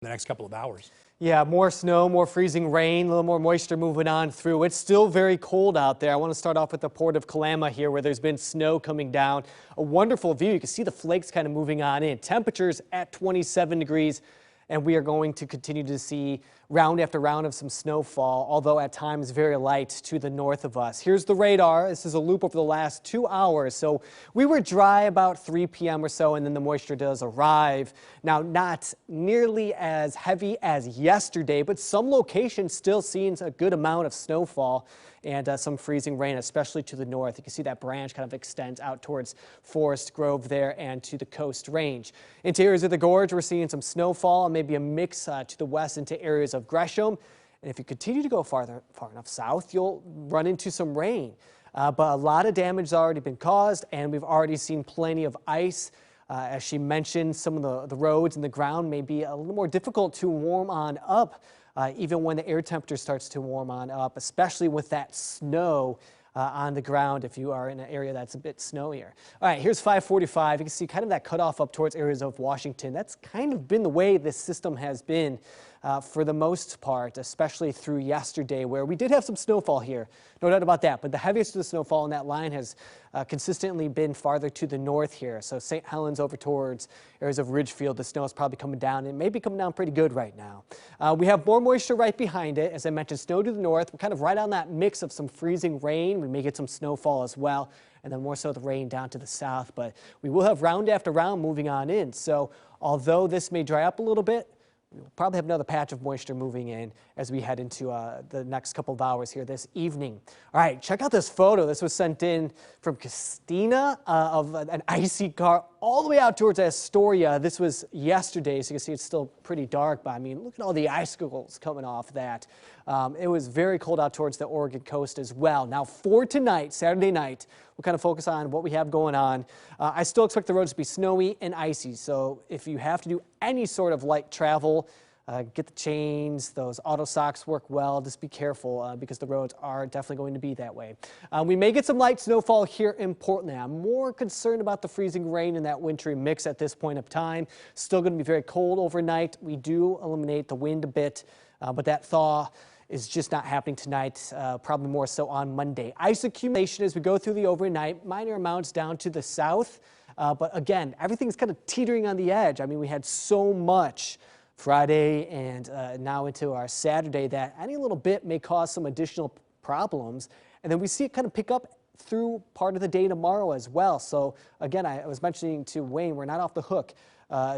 the next couple of hours. Yeah, more snow, more freezing rain, a little more moisture moving on through. It's still very cold out there. I want to start off with the Port of Kalama here where there's been snow coming down. A wonderful view. You can see the flakes kind of moving on in. Temperatures at 27 degrees. And we are going to continue to see round after round of some snowfall, although at times very light to the north of us. Here's the radar. This is a loop over the last 2 hours. So we were dry about 3 p.m. or so, and then the moisture does arrive. Now, not nearly as heavy as yesterday, but some locations still seeing a good amount of snowfall and some freezing rain, especially to the north. You can see that branch kind of extends out towards Forest Grove there and to the Coast Range. Into areas of the gorge, we're seeing some snowfall and maybe a mix to the west into areas of Gresham. And if you continue to go far enough south, you'll run into some rain. But a lot of damage has already been caused, and we've already seen plenty of ice. As she mentioned, some of the roads and the ground may be a little more difficult to warm on up. Even when the air temperature starts to warm on up, especially with that snow on the ground if you are in an area that's a bit snowier. All right, here's 545. You can see kind of that cutoff up towards areas of Washington. That's kind of been the way this system has been for the most part, especially through yesterday where we did have some snowfall here. No doubt about that, but the heaviest of the snowfall in that line has consistently been farther to the north here. So St. Helens over towards areas of Ridgefield, the snow is probably coming down. It may be coming down pretty good right now. We have more moisture right behind it. As I mentioned, snow to the north. We're kind of right on that mix of some freezing rain. We may get some snowfall as well, and then more so the rain down to the south. But we will have round after round moving on in. So although this may dry up a little bit, we'll probably have another patch of moisture moving in as we head into the next couple of hours here this evening. All right, check out this photo. This was sent in from Christina of an icy car all the way out towards Astoria. This was yesterday, so you can see it's still pretty dark, but I mean, look at all the icicles coming off that. It was very cold out towards the Oregon coast as well. Now for tonight, Saturday night, we'll kind of focus on what we have going on. I still expect the roads to be snowy and icy, so if you have to do any sort of light travel, get the chains, those auto socks work well. Just be careful because the roads are definitely going to be that way. We may get some light snowfall here in Portland. I'm more concerned about the freezing rain and that wintry mix at this point of time. Still going to be very cold overnight. We do eliminate the wind a bit, but that thaw is just not happening tonight, probably more so on Monday. Ice accumulation as we go through the overnight, minor amounts down to the south. But again, everything's kind of teetering on the edge. I mean, we had so much Friday and now into our Saturday that any little bit may cause some additional problems. And then we see it kind of pick up through part of the day tomorrow as well. So again, I was mentioning to Wayne, we're not off the hook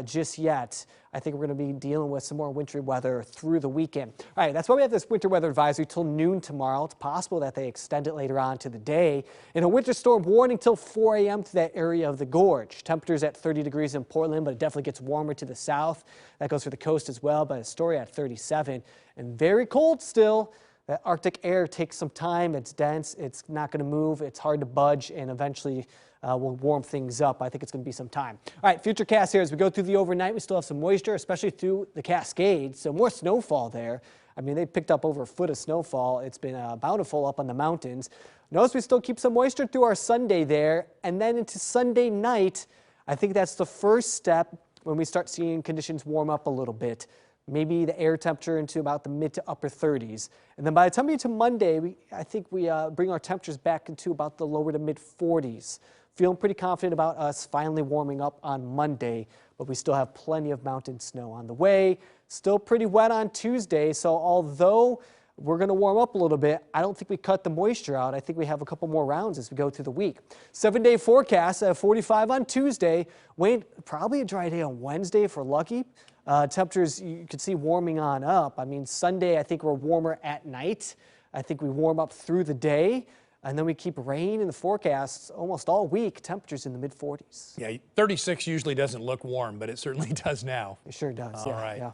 just yet. I think we're going to be dealing with some more wintry weather through the weekend. All right, that's why we have this winter weather advisory till noon tomorrow. It's possible that they extend it later on to the day. And a winter storm warning till 4 a.m. to that area of the gorge. Temperatures at 30 degrees in Portland, but it definitely gets warmer to the south. That goes for the coast as well, but Astoria at 37 and very cold still. That Arctic air takes some time. It's dense. It's not going to move. It's hard to budge, and eventually will warm things up. I think it's going to be some time. All right, futurecast here as we go through the overnight. We still have some moisture, especially through the Cascades. So more snowfall there. I mean, they picked up over a foot of snowfall. It's been bountiful up on the mountains. Notice we still keep some moisture through our Sunday there, and then into Sunday night. I think that's the first step when we start seeing conditions warm up a little bit. Maybe the air temperature into about the mid to upper 30s. And then by the time we get to Monday, I think we bring our temperatures back into about the lower to mid 40s. Feeling pretty confident about us finally warming up on Monday, but we still have plenty of mountain snow on the way. Still pretty wet on Tuesday, so although we're going to warm up a little bit, I don't think we cut the moisture out. I think we have a couple more rounds as we go through the week. 7-day forecast at 45 on Tuesday. Wayne, probably a dry day on Wednesday if we're lucky. Temperatures you could see warming on up. I mean, Sunday, I think we're warmer at night. I think we warm up through the day. And then we keep rain in the forecasts almost all week. Temperatures in the mid 40s. Yeah, 36 usually doesn't look warm, but it certainly does now. It sure does. All right. Yeah.